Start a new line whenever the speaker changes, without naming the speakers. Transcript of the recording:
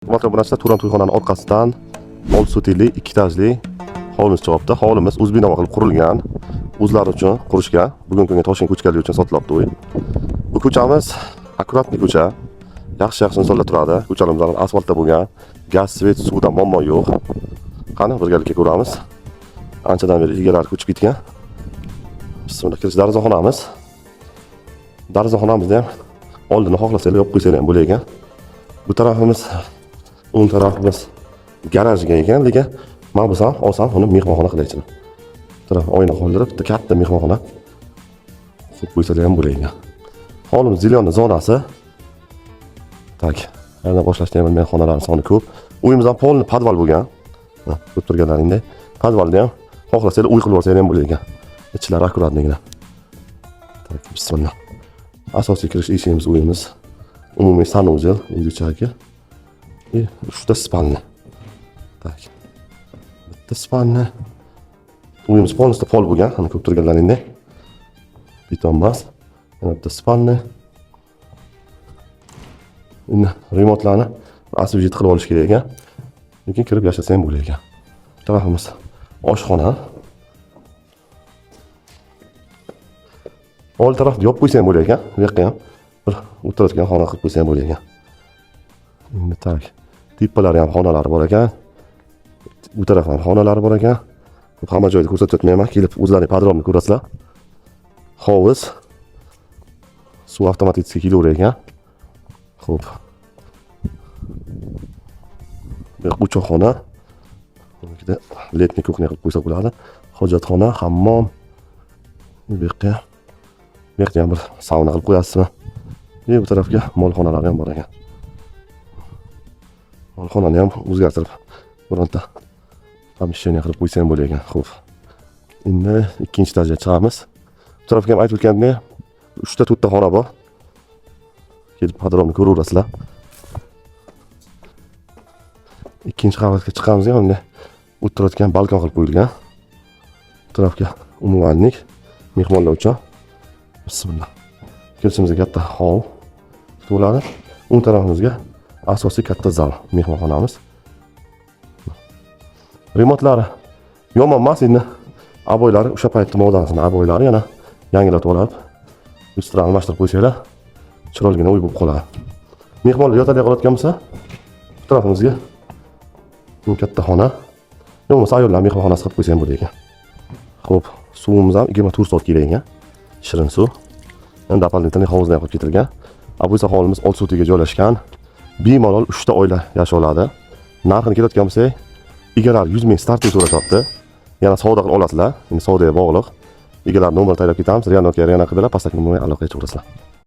Hurmatli obunachilar, Turan to'yxonani orqasidan 6 sotilli 2 etajli hovlimiz chiqyapti. Hovlimiz o'zbinamo qilib qurilgan. O'zlari uchun qurishgan. Bugungi kunga Toshkent ko'chkalari uchun sotilyapti uy. Bu ko'chamiz akkuratli ko'cha. Yaxshi insonlar turadi. Ko'chalarimiz asfaltda bo'lgan. Gaz, svet, suvdan muammo yo'q. Qani birgalikda ko'ramiz. Anchadan beri egalari ko'chib ketgan. Bismillah, kirish daraxonamiz. Daraxonamizda ham oldini xohlasangiz yopib qo'ysangiz ham bo'lar ekan. Bu tarafimiz, o'ng tarafimiz garajga ekan, lekin men bo'lsam olsam uni mehmonxona qilaychiman. Taraf oyna qoldirib, bitta katta mehmonxona qilib qo'ysalar ham bo'lar ekan. Hovlimiz zilonni zonasi. Tak, yana boshlashdan ham mehmonxonalarning soni ko'p. Uyimiz ham polni podval bo'lgan. Ko'rib turganlaringdek, podvalda ham xohlasangiz uy qilib olsangiz ham bo'lar ekan. Ichlari akkuratligina. Tak, bismillah. Asosiy kirish eshigimiz uyimiz. Umumiy sanuzel, uychaki. И uchta spalni. Tak. Bitta spalni. Uyimiz polnisda pol bo'lgan, ana ko'rib turganlaringdek. Beton emas. Yana bitta spalni. Endi remontlarni asbijit qilib olish kerak ekan. Lekin kirib yashasa ham bo'lar ekan. Tarafimiz oshxona. Old tarafni yopib qo'ysa ham bo'lar ekan. Bu yoqqa ham bir o'tiradigan xona qilib qo'ysa ham bo'lar ekan. Endi tak. Tepalari ham xonalari bor ekan. Bu tarafda ham xonalari bor ekan. Hamma joyda ko'rsatib o'tmayman. Kelib o'zlaring podrobni ko'rasizlar. Hovuz. Suv avtomatik kelaverar ekan. Xo'p. Bu o'choqxona. Bunda letniy kuxnya qilib qo'ysa bo'ladi. Hojatxona, hammom. Bu yoqqa ham bir sauna qilib qo'yasizmi? Bu tarafga molxonalar ham bor ekan. Molxonani ham o'zgartirib, bironta pomeshcheniya qilib qo'ysa ham bo'lar ekan. Xo'p. Endi ikkinchi etajga chiqamiz. Bu tarafga ham aytib o'tgandek, 3 ta 4 ta xona bor. Kelib podrobni ko'raverasizlar. Ikkinchi qavatga chiqamiz ham endi o'tiradigan balkon qilib qo'yilgan. Bu tarafga umumanlik mehmonlar uchun. Bismillah. Kirishimizga katta hol bo'ladi. O'ng tarafimizga asosiy katta zal, mehmonxonamiz. Remontlari yomon emas, endi aboylari o'sha paytda modansini aboylari yana yangilatib olib, ustini almashtirib qo'ysanglar, chiroyligina uy bo'lib qoladi. Mehmonlar yo'talay qolayotgan bo'lsa, bu tarafimizga katta xona, bo'lmasa ayollar mehmonxonasi qilib qo'ysa ham bo'lar ekan. Xo'p, suvimiz ham 24 soat kerak ekan. Shirin suv. Endi doполнительный hovuzdan qilib ketilgan. Bu esa hovlimiz 6 sotiga joylashgan. Bemalol 3 ta oila yashay oladi. Narxini kelayotgan bo'lsak, egalar 100 ming startini so'rashyapti. Yana savdo qilib olasizlar. Endi savdoga bog'liq. Egalar nomer tayyorlab ketamiz. Riyonga qilib pastaki nomerga aloqa qilaverasizlar.